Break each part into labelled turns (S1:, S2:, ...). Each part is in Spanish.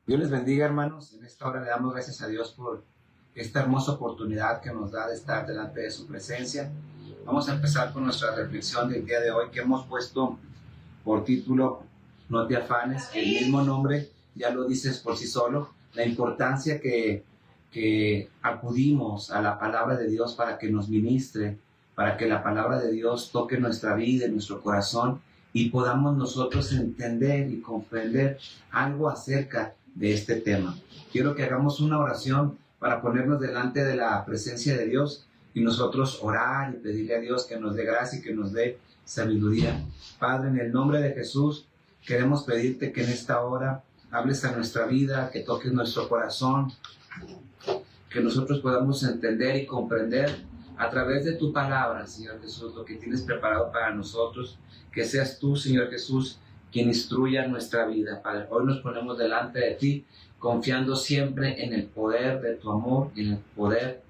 S1: Dios les bendiga, hermanos. En esta hora le damos gracias a Dios por esta hermosa oportunidad que nos da de estar delante de su presencia. Vamos a empezar con nuestra reflexión del día de hoy, que hemos puesto por título No te afanes. El mismo nombre ya lo dices por sí solo. La importancia que acudimos a la palabra de Dios para que nos ministre, para que la palabra de Dios toque nuestra vida, nuestro corazón, y podamos nosotros entender y comprender algo acerca de este tema. Quiero que hagamos una oración para ponernos delante de la presencia de Dios y nosotros orar y pedirle a Dios que nos dé gracia y que nos dé sabiduría. Padre, en el nombre de Jesús, queremos pedirte que en esta hora hables a nuestra vida, que toques nuestro corazón, que nosotros podamos entender y comprender a través de tu palabra, Señor Jesús, lo que tienes preparado para nosotros. Que seas tú, Señor Jesús, quien instruya nuestra vida, Padre. Hoy nos ponemos delante de ti, confiando siempre en el poder de tu amor y en el poder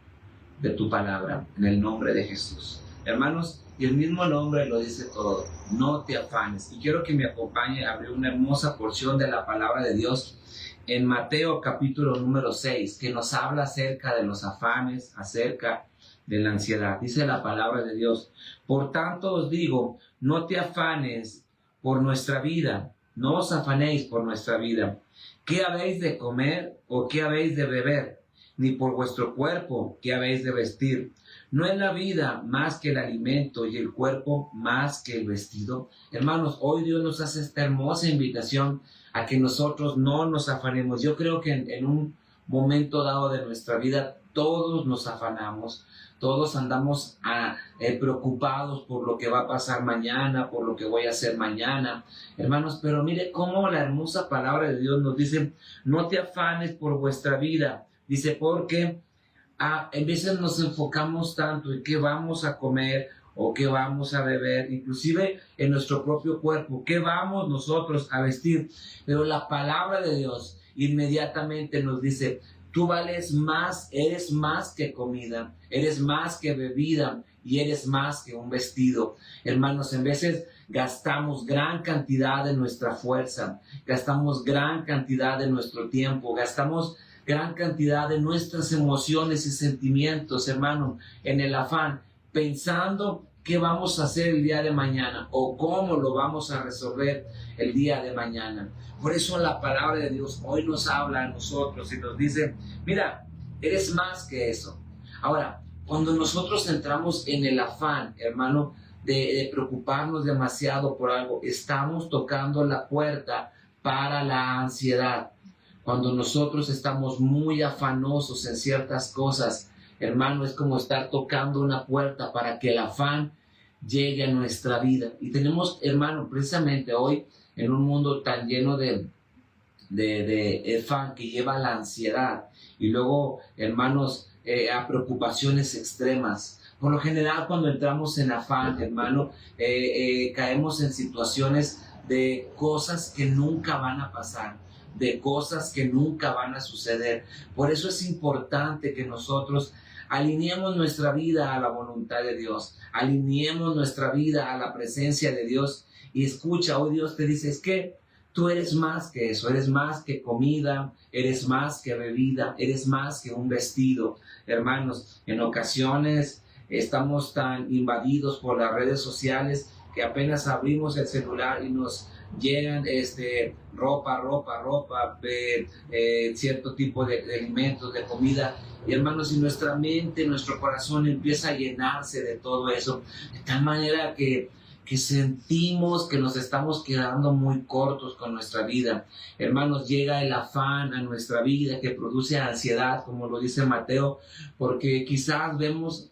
S1: de tu palabra, en el nombre de Jesús. Hermanos, y el mismo nombre lo dice todo: no te afanes. Y quiero que me acompañe a abrir una hermosa porción de la palabra de Dios en Mateo capítulo número 6, que nos habla acerca de los afanes, acerca de la ansiedad. Dice la palabra de Dios: por tanto os digo, no te afanes por nuestra vida, no os afanéis por nuestra vida, qué habéis de comer o qué habéis de beber, ni por vuestro cuerpo, qué habéis de vestir. ¿No es la vida más que el alimento y el cuerpo más que el vestido? Hermanos, hoy Dios nos hace esta hermosa invitación a que nosotros no nos afanemos. Yo creo que en un momento dado de nuestra vida todos nos afanamos, todos andamos preocupados por lo que va a pasar mañana, por lo que voy a hacer mañana, hermanos. Pero mire cómo la hermosa palabra de Dios nos dice: no te afanes por vuestra vida. Dice, porque en veces nos enfocamos tanto en qué vamos a comer o qué vamos a beber, inclusive en nuestro propio cuerpo, qué vamos nosotros a vestir. Pero la palabra de Dios inmediatamente nos dice: tú vales más, eres más que comida, eres más que bebida y eres más que un vestido. Hermanos, en veces gastamos gran cantidad de nuestra fuerza, gastamos gran cantidad de nuestro tiempo, gastamos gran cantidad de nuestras emociones y sentimientos, hermano, en el afán, pensando qué vamos a hacer el día de mañana o cómo lo vamos a resolver el día de mañana. Por eso la palabra de Dios hoy nos habla a nosotros y nos dice: mira, eres más que eso. Ahora, cuando nosotros entramos en el afán, hermano, de preocuparnos demasiado por algo, estamos tocando la puerta para la ansiedad. Cuando nosotros estamos muy afanosos en ciertas cosas, hermano, es como estar tocando una puerta para que el afán llegue a nuestra vida. Y tenemos, hermano, precisamente hoy, en un mundo tan lleno de afán que lleva a la ansiedad y luego, hermanos, a preocupaciones extremas. Por lo general, cuando entramos en afán, hermano, caemos en situaciones de cosas que nunca van a pasar, de cosas que nunca van a suceder. Por eso es importante que nosotros alineemos nuestra vida a la voluntad de Dios, alineemos nuestra vida a la presencia de Dios. Y escucha, hoy Dios te dice: es que tú eres más que eso, eres más que comida, eres más que bebida, eres más que un vestido. Hermanos, en ocasiones estamos tan invadidos por las redes sociales que apenas abrimos el celular y nos llegan ropa, cierto tipo de alimentos, de comida. Y hermanos, y nuestra mente, nuestro corazón empieza a llenarse de todo eso, de tal manera que sentimos que nos estamos quedando muy cortos con nuestra vida. Hermanos, llega el afán a nuestra vida que produce ansiedad, como lo dice Mateo, porque quizás vemos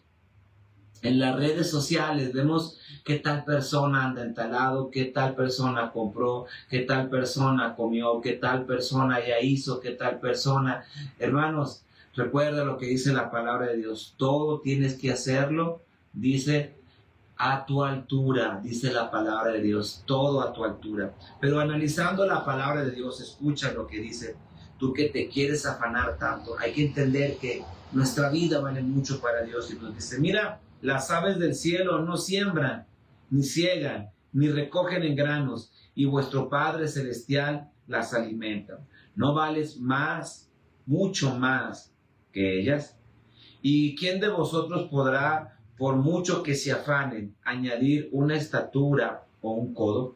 S1: en las redes sociales, vemos qué tal persona anda en tal lado, qué tal persona compró, qué tal persona comió, qué tal persona ya hizo, qué tal persona. Hermanos, recuerda lo que dice la palabra de Dios: todo tienes que hacerlo, dice, a tu altura, dice la palabra de Dios, todo a tu altura. Pero analizando la palabra de Dios, escucha lo que dice. Tú que te quieres afanar tanto, hay que entender que nuestra vida vale mucho para Dios. Y nos dice: mira, las aves del cielo no siembran, ni ciegan, ni recogen en granos, y vuestro Padre Celestial las alimenta. ¿No vales más, mucho más que ellas? ¿Y quién de vosotros podrá, por mucho que se afanen, añadir una estatura o un codo?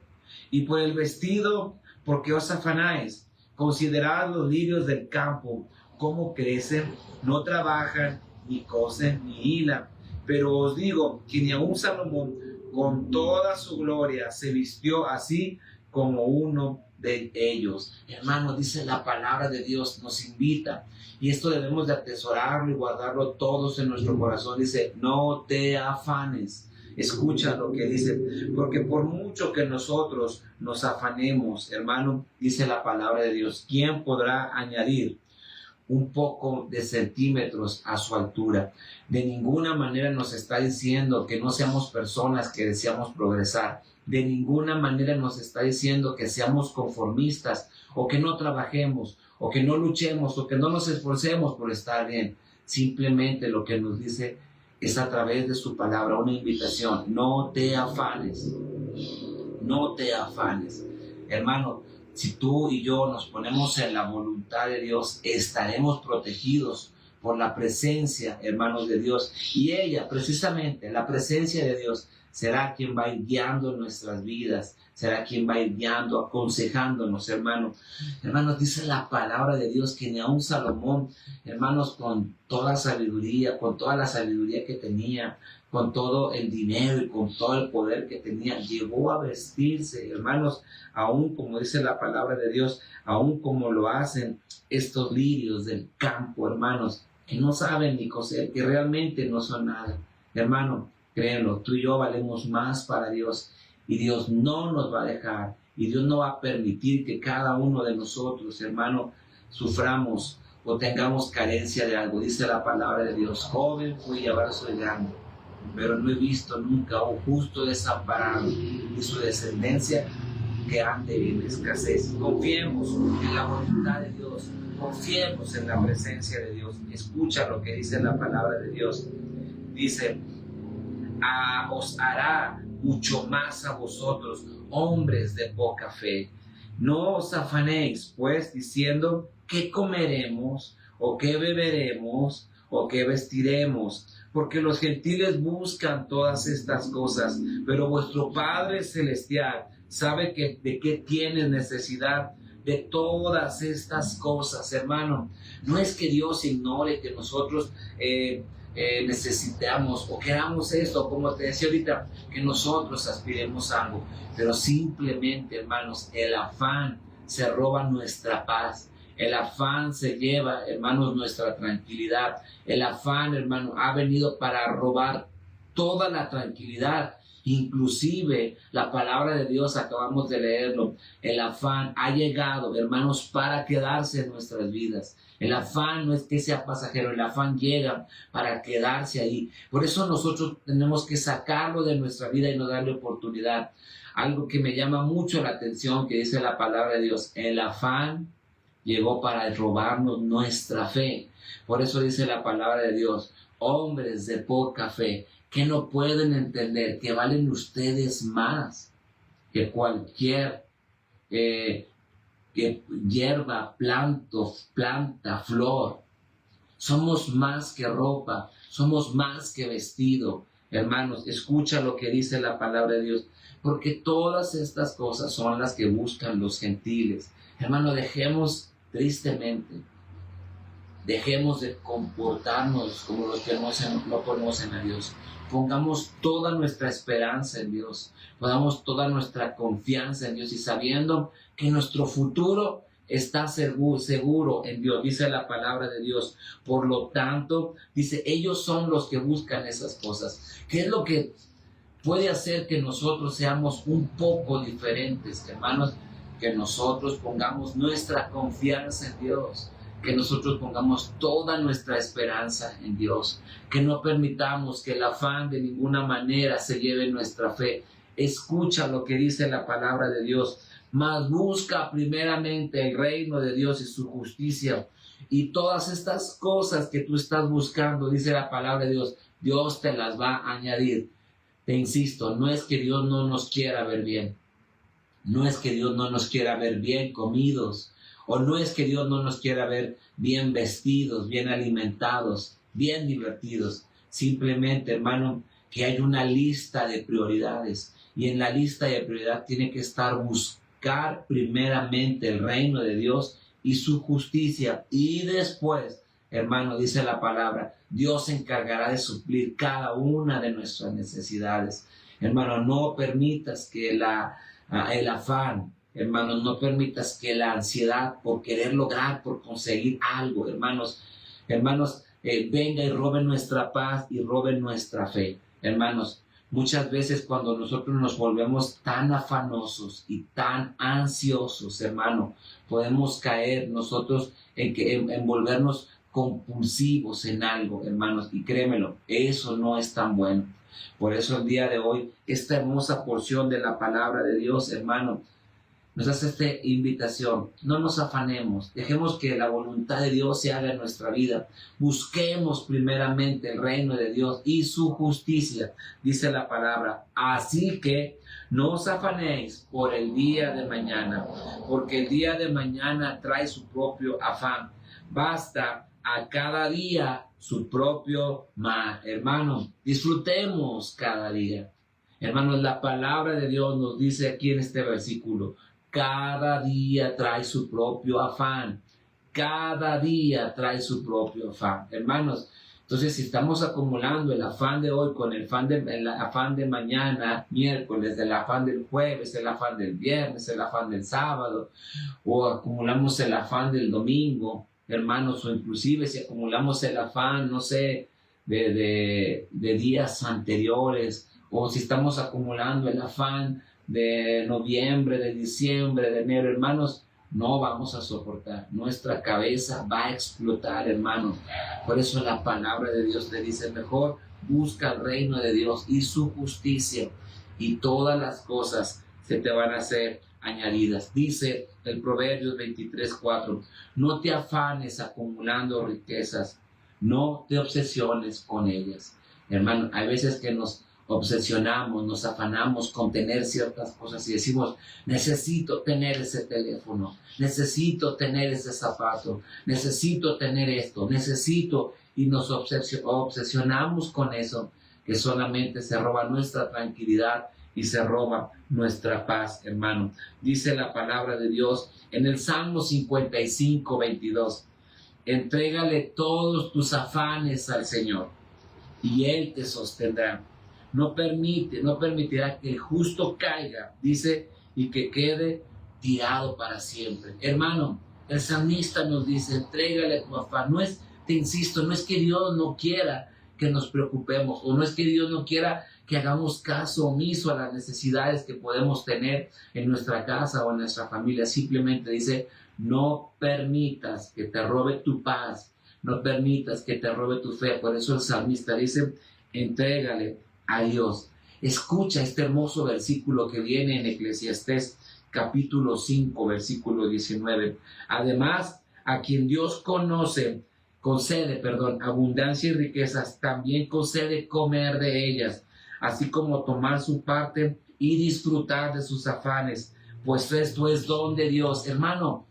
S1: Y por el vestido, ¿por qué os afanáis? Considerad los lirios del campo, cómo crecen, no trabajan, ni cosen, ni hilan. Pero os digo que ni aun Salomón, con toda su gloria, se vistió así como uno de ellos. Hermanos, dice la palabra de Dios, nos invita, y esto debemos de atesorarlo y guardarlo todos en nuestro corazón. Dice, no te afanes. Escucha lo que dice, porque por mucho que nosotros nos afanemos, hermano, dice la palabra de Dios, ¿quién podrá añadir un poco de centímetros a su altura? De ninguna manera nos está diciendo que no seamos personas que deseamos progresar. De ninguna manera nos está diciendo que seamos conformistas, o que no trabajemos, o que no luchemos, o que no nos esforcemos por estar bien. Simplemente lo que nos dice es, a través de su palabra, una invitación: no te afanes, no te afanes. Hermano, si tú y yo nos ponemos en la voluntad de Dios, estaremos protegidos por la presencia, hermanos, de Dios. Y ella, precisamente, la presencia de Dios, será quien va a ir guiando nuestras vidas, será quien va a ir guiando, aconsejándonos, hermano. Hermanos, dice la palabra de Dios que ni aun Salomón, hermanos, con toda sabiduría, con toda la sabiduría que tenía, con todo el dinero y con todo el poder que tenía, llegó a vestirse, hermanos, aún como dice la palabra de Dios, aún como lo hacen estos lirios del campo, hermanos, que no saben ni coser, que realmente no son nada. Hermano, créanlo, tú y yo valemos más para Dios, y Dios no nos va a dejar, y Dios no va a permitir que cada uno de nosotros, hermano, suframos o tengamos carencia de algo. Dice la palabra de Dios, joven fui y ahora soy grande, pero no he visto nunca un justo desamparado y su descendencia que ande en escasez. Confiemos en la voluntad de Dios, confiemos en la presencia de Dios. Escucha lo que dice la palabra de Dios. Dice, os hará mucho más a vosotros, hombres de poca fe. No os afanéis, pues, diciendo, ¿qué comeremos? ¿O qué beberemos? ¿O qué vestiremos? Porque los gentiles buscan todas estas cosas, pero vuestro Padre Celestial sabe de qué tienes necesidad de todas estas cosas, hermano. No es que Dios ignore que nosotros necesitamos o queramos esto, como te decía ahorita, que nosotros aspiremos a algo, pero simplemente, hermanos, el afán se roba nuestra paz. El afán se lleva, hermanos, nuestra tranquilidad. El afán, hermano, ha venido para robar toda la tranquilidad. Inclusive la palabra de Dios, acabamos de leerlo, el afán ha llegado, hermanos, para quedarse en nuestras vidas. El afán no es que sea pasajero, el afán llega para quedarse ahí. Por eso nosotros tenemos que sacarlo de nuestra vida y no darle oportunidad. Algo que me llama mucho la atención, que dice la palabra de Dios, el afán llegó para robarnos nuestra fe. Por eso dice la palabra de Dios, hombres de poca fe, que no pueden entender que valen ustedes más que cualquier hierba, planta, flor. Somos más que ropa, somos más que vestido. Hermanos, escucha lo que dice la palabra de Dios, porque todas estas cosas son las que buscan los gentiles. Hermano, dejemos de comportarnos como los que no conocen a Dios. Pongamos toda nuestra esperanza en Dios, pongamos toda nuestra confianza en Dios, y sabiendo que nuestro futuro está seguro en Dios, dice la palabra de Dios. Por lo tanto, dice, ellos son los que buscan esas cosas. ¿Qué es lo que puede hacer que nosotros seamos un poco diferentes, hermanos? Que nosotros pongamos nuestra confianza en Dios, que nosotros pongamos toda nuestra esperanza en Dios, que no permitamos que el afán de ninguna manera se lleve nuestra fe. Escucha lo que dice la palabra de Dios. Mas busca primeramente el reino de Dios y su justicia, y todas estas cosas que tú estás buscando, dice la palabra de Dios, Dios te las va a añadir. Te insisto, no es que Dios no nos quiera ver bien, no es que Dios no nos quiera ver bien comidos O no es que Dios no nos quiera ver bien vestidos, bien alimentados, bien divertidos. Simplemente, hermano, que hay una lista de prioridades. Y en la lista de prioridades tiene que estar buscar primeramente el reino de Dios y su justicia. Y después, hermano, dice la palabra, Dios se encargará de suplir cada una de nuestras necesidades. Hermano, no permitas que el afán, hermanos, no permitas que la ansiedad por querer lograr, por conseguir algo, hermanos, venga y robe nuestra paz y robe nuestra fe. Hermanos, muchas veces cuando nosotros nos volvemos tan afanosos y tan ansiosos, hermano, podemos caer nosotros en volvernos compulsivos en algo, hermanos, y créemelo, eso no es tan bueno. Por eso el día de hoy, esta hermosa porción de la palabra de Dios, hermano, nos hace esta invitación. No nos afanemos, dejemos que la voluntad de Dios se haga en nuestra vida. Busquemos primeramente el reino de Dios y su justicia, dice la palabra. Así que no os afanéis por el día de mañana, porque el día de mañana trae su propio afán. Basta a cada día su propio mal. Hermano, disfrutemos cada día. Hermanos, la palabra de Dios nos dice aquí en este versículo, cada día trae su propio afán. Cada día trae su propio afán. Hermanos, entonces si estamos acumulando el afán de hoy con el afán de mañana, miércoles, el afán del jueves, el afán del viernes, el afán del sábado, o acumulamos el afán del domingo, hermanos, o inclusive si acumulamos el afán, no sé, de días anteriores, o si estamos acumulando el afán de noviembre, de diciembre, de enero, hermanos, no vamos a soportar. Nuestra cabeza va a explotar, hermano. Por eso la palabra de Dios te dice, mejor busca el reino de Dios y su justicia, y todas las cosas se te van a hacer añadidas. Dice el Proverbios 23:4, no te afanes acumulando riquezas, no te obsesiones con ellas. Hermano, hay veces que nos obsesionamos, nos afanamos con tener ciertas cosas y decimos, necesito tener ese teléfono, necesito tener ese zapato, necesito tener esto, y nos obsesionamos con eso, que solamente se roba nuestra tranquilidad y se roba nuestra paz, hermano. Dice la palabra de Dios en el Salmo 55:22, entrégale todos tus afanes al Señor y Él te sostendrá. No permitirá que el justo caiga, dice, y que quede tirado para siempre. Hermano, el salmista nos dice, entrégale tu afán. Te insisto, no es que Dios no quiera que nos preocupemos, o no es que Dios no quiera que hagamos caso omiso a las necesidades que podemos tener en nuestra casa o en nuestra familia. Simplemente dice, no permitas que te robe tu paz, no permitas que te robe tu fe. Por eso el salmista dice, entrégale a Dios. Escucha este hermoso versículo que viene en Eclesiastés capítulo 5, versículo 19. Además, a quien Dios concede, abundancia y riquezas, también concede comer de ellas, así como tomar su parte y disfrutar de sus afanes, pues esto es don de Dios. Hermano,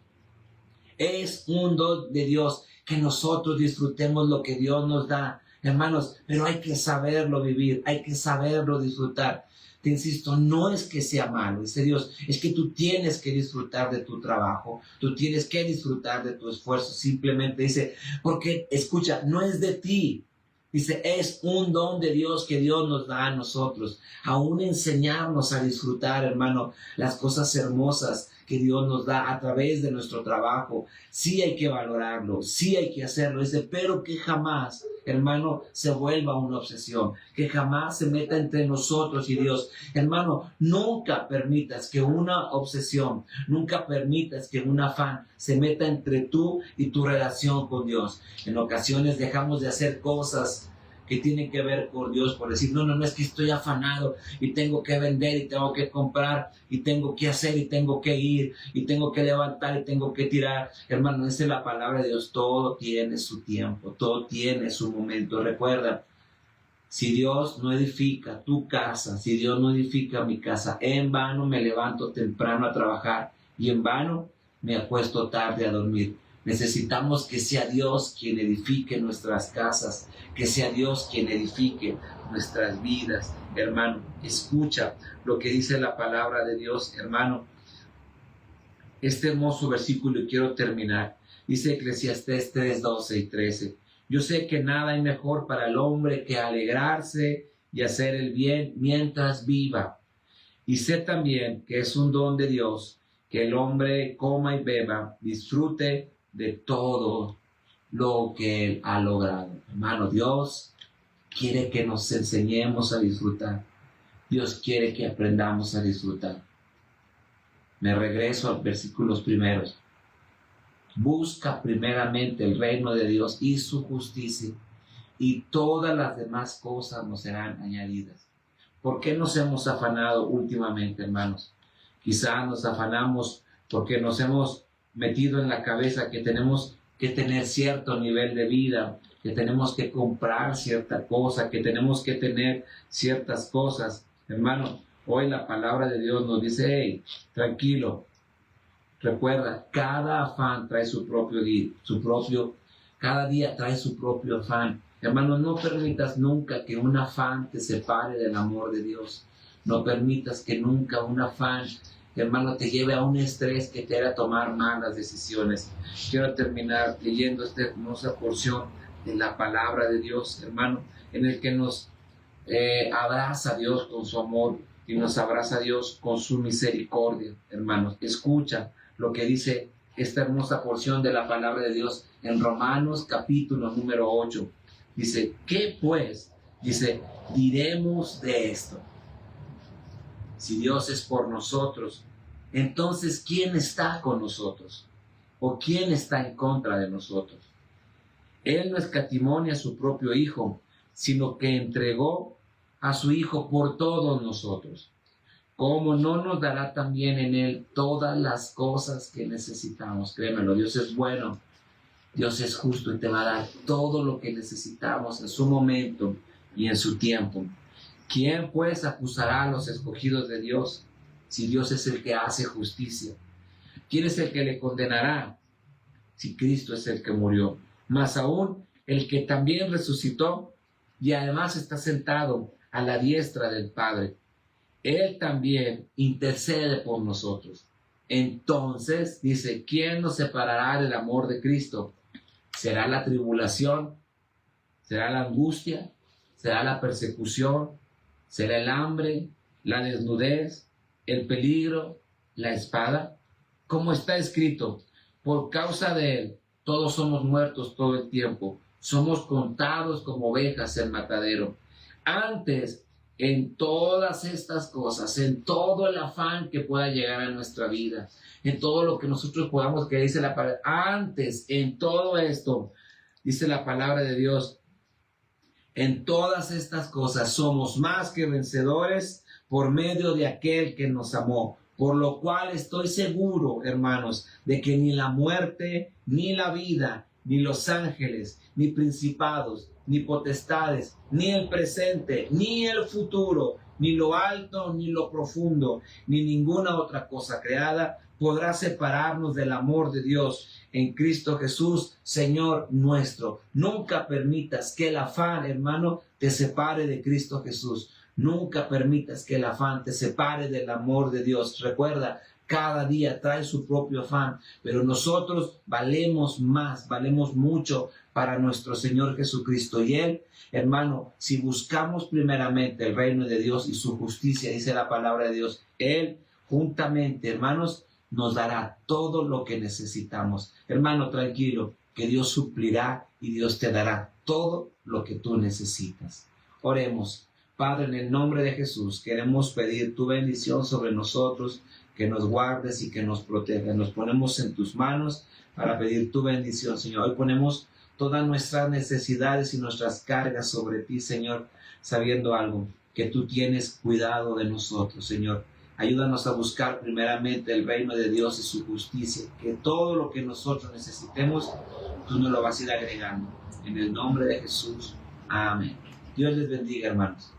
S1: es un don de Dios que nosotros disfrutemos lo que Dios nos da. Hermanos, pero hay que saberlo vivir, hay que saberlo disfrutar. Te insisto, no es que sea malo, dice Dios, es que tú tienes que disfrutar de tu trabajo, tú tienes que disfrutar de tu esfuerzo. Simplemente dice, porque escucha, no es de ti. Dice, es un don de Dios que Dios nos da a nosotros. Aún enseñarnos a disfrutar, hermano, las cosas hermosas que Dios nos da a través de nuestro trabajo. Sí hay que valorarlo, sí hay que hacerlo. Dice, pero que jamás, hermano, se vuelva una obsesión, que jamás se meta entre nosotros y Dios. Hermano, nunca permitas que una obsesión, nunca permitas que un afán se meta entre tú y tu relación con Dios. En ocasiones dejamos de hacer cosas que tienen que ver con Dios por decir, no, es que estoy afanado y tengo que vender y tengo que comprar y tengo que hacer y tengo que ir y tengo que levantar y tengo que tirar. Hermano, esa es la palabra de Dios, todo tiene su tiempo, todo tiene su momento. Recuerda, si Dios no edifica tu casa, si Dios no edifica mi casa, en vano me levanto temprano a trabajar y en vano me acuesto tarde a dormir. Necesitamos que sea Dios quien edifique nuestras casas, que sea Dios quien edifique nuestras vidas. Hermano, escucha lo que dice la palabra de Dios, hermano. Este hermoso versículo, y quiero terminar. Dice Eclesiastés 3, 12 y 13. Yo sé que nada hay mejor para el hombre que alegrarse y hacer el bien mientras viva. Y sé también que es un don de Dios que el hombre coma y beba, disfrute de todo lo que él ha logrado. Hermano, Dios quiere que nos enseñemos a disfrutar. Dios quiere que aprendamos a disfrutar. Me regreso a los versículos primeros. Busca primeramente el reino de Dios y su justicia, y todas las demás cosas nos serán añadidas. ¿Por qué nos hemos afanado últimamente, hermanos? Quizá nos afanamos porque nos hemos metido en la cabeza que tenemos que tener cierto nivel de vida, que tenemos que comprar cierta cosa, que tenemos que tener ciertas cosas. Hermano, hoy la palabra de Dios nos dice, hey, tranquilo. Recuerda, cada afán trae su propio cada día trae su propio afán. Hermano, no permitas nunca que un afán te separe del amor de Dios. No permitas que nunca un afán, hermano, te lleve a un estrés que te haga tomar malas decisiones. Quiero terminar leyendo esta hermosa porción de la palabra de Dios, hermano, en el que nos abraza a Dios con su amor y nos abraza a Dios con su misericordia, hermanos. Escucha lo que dice esta hermosa porción de la palabra de Dios en Romanos capítulo número 8. Dice, ¿qué pues? Dice, diremos de esto. Si Dios es por nosotros, entonces ¿quién está con nosotros? ¿O quién está en contra de nosotros? Él no escatimó a su propio Hijo, sino que entregó a su Hijo por todos nosotros. ¿Cómo no nos dará también en Él todas las cosas que necesitamos? Créemelo, Dios es bueno, Dios es justo y te va a dar todo lo que necesitamos en su momento y en su tiempo. ¿Quién pues acusará a los escogidos de Dios si Dios es el que hace justicia? ¿Quién es el que le condenará si Cristo es el que murió? Más aún, el que también resucitó y además está sentado a la diestra del Padre. Él también intercede por nosotros. Entonces, dice, ¿quién nos separará del amor de Cristo? ¿Será la tribulación? ¿Será la angustia? ¿Será la persecución? ¿Será el hambre? ¿La desnudez? ¿El peligro? ¿La espada? Como está escrito, por causa de Él, todos somos muertos todo el tiempo. Somos contados como ovejas en matadero. Antes, en todas estas cosas, en todo el afán que pueda llegar a nuestra vida, en todo lo que nosotros podamos, que dice la palabra, antes, en todo esto, dice la palabra de Dios, en todas estas cosas somos más que vencedores por medio de aquel que nos amó. Por lo cual estoy seguro, hermanos, de que ni la muerte, ni la vida, ni los ángeles, ni principados, ni potestades, ni el presente, ni el futuro, ni lo alto, ni lo profundo, ni ninguna otra cosa creada podrá separarnos del amor de Dios en Cristo Jesús, Señor nuestro. Nunca permitas que el afán, hermano, te separe de Cristo Jesús. Nunca permitas que el afán te separe del amor de Dios. Recuerda, cada día trae su propio afán, pero nosotros valemos más, valemos mucho para nuestro Señor Jesucristo. Y Él, hermano, si buscamos primeramente el reino de Dios y su justicia, dice la palabra de Dios, Él juntamente, hermanos, nos dará todo lo que necesitamos. Hermano, tranquilo, que Dios suplirá y Dios te dará todo lo que tú necesitas. Oremos. Padre, en el nombre de Jesús, queremos pedir tu bendición sobre nosotros, que nos guardes y que nos protejas. Nos ponemos en tus manos para pedir tu bendición, Señor. Hoy ponemos todas nuestras necesidades y nuestras cargas sobre ti, Señor, sabiendo algo, que tú tienes cuidado de nosotros, Señor. Ayúdanos a buscar primeramente el reino de Dios y su justicia, que todo lo que nosotros necesitemos, tú nos lo vas a ir agregando. En el nombre de Jesús. Amén. Dios les bendiga, hermanos.